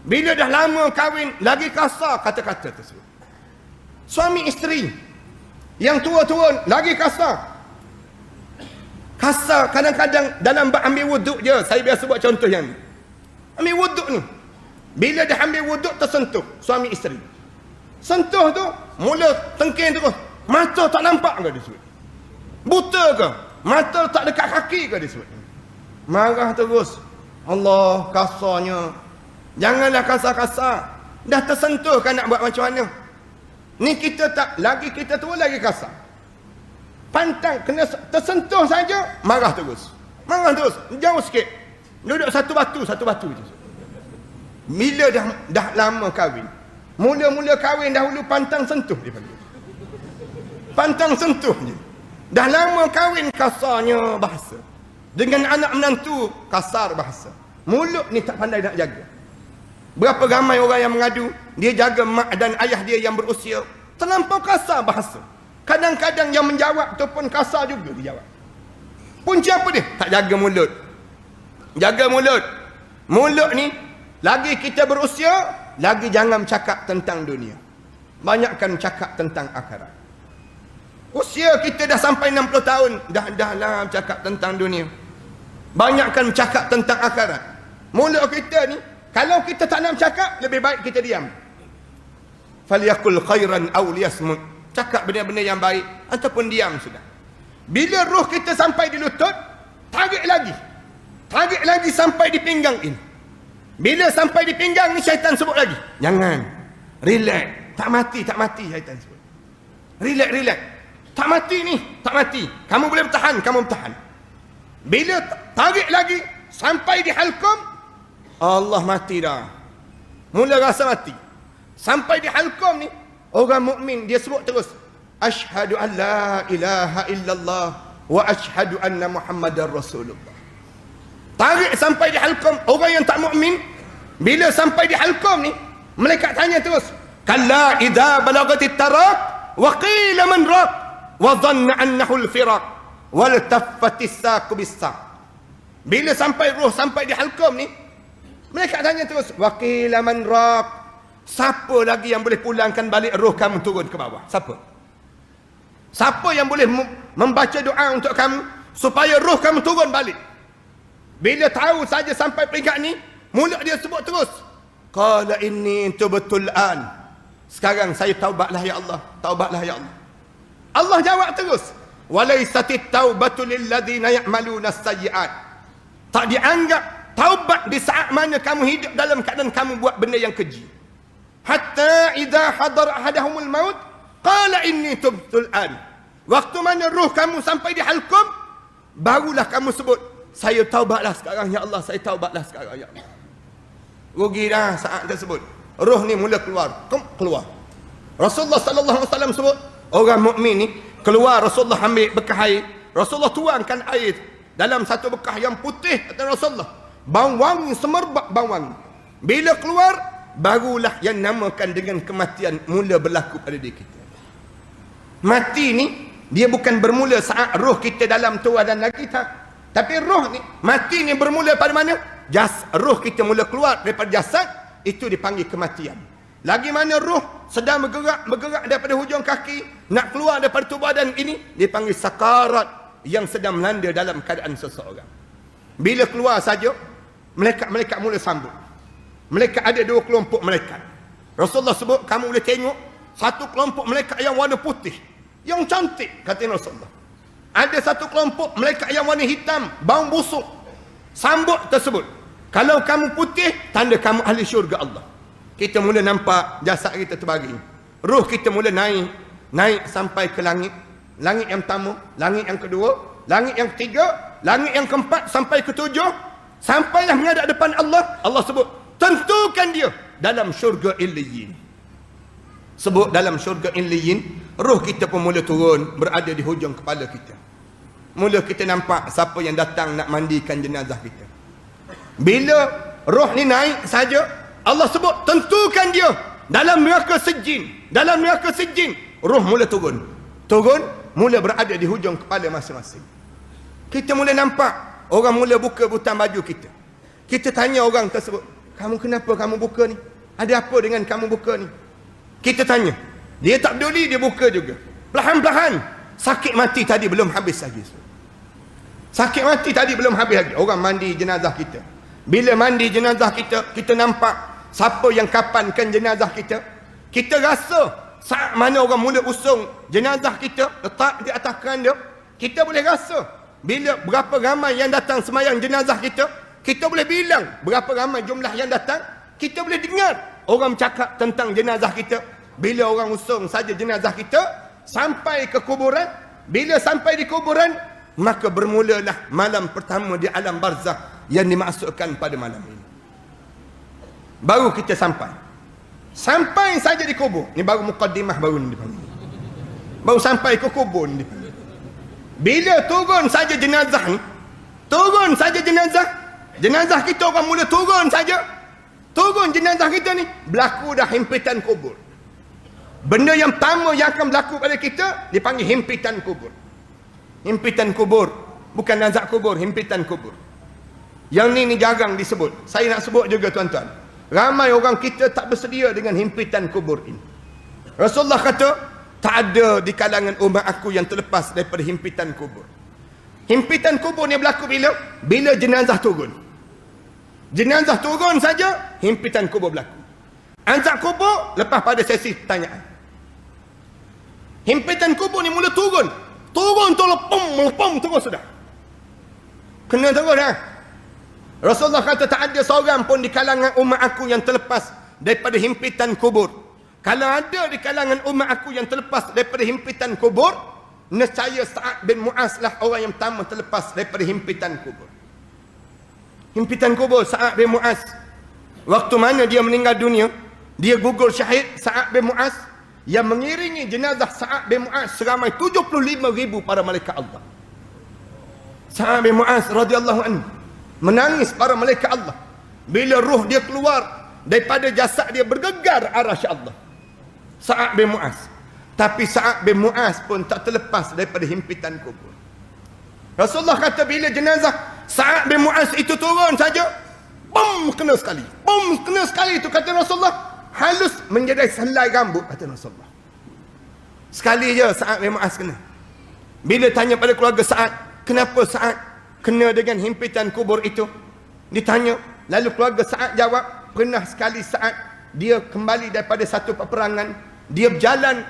Bila dah lama kahwin, lagi kasar kata-kata tersebut. Suami isteri yang tua-tua lagi kasar. Kasar kadang-kadang dalam bab ambil wuduk je. Saya biasa buat contoh yang ni. Ambil wuduk ni. Bila dah ambil wuduk tersentuh suami isteri. Sentuh tu, mula tengking terus. Mata tak nampak ke dia sebut? Buta ke? Mata tak dekat kaki ke dia sebut? Marah terus. Allah, kasarnya. Janganlah kasar-kasar. Dah tersentuh kan nak buat macam mana? Ni kita tak, lagi kita tua lagi kasar. Pantang, kena tersentuh saja, marah terus. Marah terus, jauh sikit. Duduk satu batu je. Bila dah lama kahwin, mula-mula kahwin dahulu pantang sentuh dia panggil. Pantang sentuh je. Dah lama kahwin kasarnya bahasa. Dengan anak menantu, kasar bahasa. Mulut ni tak pandai nak jaga. Berapa ramai orang yang mengadu, dia jaga mak dan ayah dia yang berusia, terlampau kasar bahasa. Kadang-kadang yang menjawab tu pun kasar juga dia jawab. Punca apa dia? Tak jaga mulut. Jaga mulut. Mulut ni, lagi kita berusia, lagi jangan cakap tentang dunia. Banyakkan cakap tentang akhirat. Usia kita dah sampai 60 tahun, dah lah cakap tentang dunia. Banyakkan cakap tentang akhirat. Mulut kita ni, kalau kita tak nak cakap, lebih baik kita diam. Falyakul khairan aw liyasmut. Cakap benda-benda yang baik ataupun diam sudah. Bila roh kita sampai di lutut, tarik lagi. Tarik lagi sampai di pinggang ini. Bila sampai di pinggang ni, syaitan sebut lagi. Jangan. Relax. Tak mati syaitan sebut. Relax. Tak mati ni, tak mati. Kamu boleh bertahan, kamu bertahan. Bila tarik lagi sampai di halqum, Allah mati dah. Mula rasa mati. Sampai di halqum ni, orang mukmin dia sebut terus, asyhadu an la ilaha illallah wa asyhadu anna Muhammadar Rasulullah. Tarik sampai di halqum. Orang yang tak mukmin, bila sampai di halqum ni, malaikat tanya terus, kalla idza balagatit taraq wa qila man raq wa dhanna annahu al-firaq wal taffatis saqu bis-saq. Bila sampai roh sampai di halqum ni, mereka tanya terus, wa qila man raq, siapa lagi yang boleh pulangkan balik roh kamu turun ke bawah? Siapa yang boleh membaca doa untuk kamu supaya roh kamu turun balik? Bila tahu saja sampai peringkat ni, mulut dia sebut terus, qala inni tubtul an. Sekarang saya taubatlah ya Allah, taubatlah ya Allah. Allah jawab terus, walaisatit taubatu lil ladzina ya'maluna as-sayyi'at. Tak dianggap taubat di saat mana kamu hidup dalam keadaan kamu buat benda yang keji. Hatta idza hadara ahadahumul maut qala inni tubtul an. Waktu mana roh kamu sampai di halqum, barulah kamu sebut, saya taubatlah sekarang ya Allah, saya taubatlah sekarang ya Allah. Rugi dah saat tersebut. Roh ni mula keluar. Rasulullah sallallahu alaihi wasallam sebut, orang mukmin ni keluar, Rasulullah ambil bekah air, Rasulullah tuangkan air dalam satu bekah yang putih, kata Rasulullah, bau wangi, semerbak bau wangi. Bila keluar, barulah yang namakan dengan kematian mula berlaku pada diri kita. Mati ni dia bukan bermula saat roh kita dalam tubuh dan lagi tak. Tapi roh ni, mati ni bermula pada mana? Roh kita mula keluar daripada jasad, itu dipanggil kematian. Lagi mana roh sedang bergerak daripada hujung kaki, nak keluar daripada tubuh badan ini, dipanggil sakarat, yang sedang melanda dalam keadaan seseorang. Bila keluar saja, malaikat mula sambut. Malaikat ada dua kelompok malaikat. Rasulullah sebut, kamu boleh tengok satu kelompok malaikat yang warna putih, yang cantik, kata Rasulullah. Ada satu kelompok malaikat yang warna hitam, bau busuk. Sambut tersebut, kalau kamu putih, tanda kamu ahli syurga Allah. Kita mula nampak jasad kita terbaring. Roh kita mula naik sampai ke langit. Langit yang pertama, langit yang kedua, langit yang ketiga, langit yang keempat sampai ke tujuh. Sampailah menghadap depan Allah. Allah sebut, tentukan dia dalam syurga Illiyin. Sebut dalam syurga Illiyin, roh kita pun mula turun, berada di hujung kepala kita. Mula kita nampak siapa yang datang nak mandikan jenazah kita. Bila roh ni naik saja, Allah sebut, tentukan dia dalam neraka sijin. Dalam neraka sijin, roh mula turun, mula berada di hujung kepala masing-masing. Kita mula nampak, orang mula buka butang baju kita. Kita tanya orang tersebut, kamu kenapa kamu buka ni? Ada apa dengan kamu buka ni? Kita tanya, dia tak peduli, dia buka juga. Perlahan-lahan, sakit mati tadi belum habis lagi. Sakit mati tadi belum habis lagi. Orang mandi jenazah kita. Bila mandi jenazah kita, kita nampak siapa yang kapankan jenazah kita. Kita rasa saat mana orang mula usung jenazah kita, letak di atas keranda, kita boleh rasa. Bila berapa ramai yang datang semayang jenazah kita, kita boleh bilang berapa ramai jumlah yang datang. Kita boleh dengar orang bercakap tentang jenazah kita. Bila orang usung saja jenazah kita sampai ke kuburan, bila sampai di kuburan, maka bermulalah malam pertama di alam barzakh yang dimaksudkan pada malam ini. Baru kita sampai saja di kubur. Ni baru mukaddimah, baru ni dipanggil. Baru sampai ke kubur ni dipanggil. Bila turun saja jenazah ni, Turun saja jenazah. Jenazah kita orang mula turun saja. Turun jenazah kita ni, berlaku dah himpitan kubur. Benda yang pertama yang akan berlaku pada kita dipanggil himpitan kubur. Himpitan kubur, bukan azab kubur, himpitan kubur. Yang ni jarang disebut. Saya nak sebut juga tuan-tuan. Ramai orang kita tak bersedia dengan himpitan kubur ini. Rasulullah kata, tak ada di kalangan umat aku yang terlepas daripada himpitan kubur. Himpitan kubur ni berlaku bila? Bila jenazah turun. Jenazah turun saja, himpitan kubur berlaku. Azab kubur, lepas pada sesi pertanyaan. Himpitan kubur ni mula turun. Turun tu lepom terus sudah. Kena terus dah. Rasulullah kata tak ada seorang pun di kalangan umat aku yang terlepas daripada himpitan kubur. Kalau ada di kalangan umat aku yang terlepas daripada himpitan kubur, nescaya Sa'ad bin Mu'az lah orang yang pertama terlepas daripada himpitan kubur. Himpitan kubur Sa'ad bin Mu'az. Waktu mana dia meninggal dunia, dia gugur syahid. Sa'ad bin Mu'az yang mengiringi jenazah Sa'ad bin Mu'az seramai 75,000 para malaikat Allah. Sa'ad bin Mu'az radhiyallahu anhu menangis para malaikat Allah bila ruh dia keluar daripada jasad dia, bergegar arasy Allah. Sa'ad bin Mu'az. Tapi Sa'ad bin Mu'az pun tak terlepas daripada himpitan kubur. Rasulullah kata bila jenazah Sa'ad bin Mu'az itu turun saja, bom kena sekali. Bom kena sekali itu kata Rasulullah, halus menjadi selai rambut kata Rasulullah. Sekali je Sa'ad bin Mu'az kena. Bila tanya pada keluarga Sa'ad, kenapa Sa'ad kena dengan himpitan kubur itu? Ditanya, lalu keluarga Sa'ad jawab, pernah sekali Sa'ad dia kembali daripada satu peperangan, dia berjalan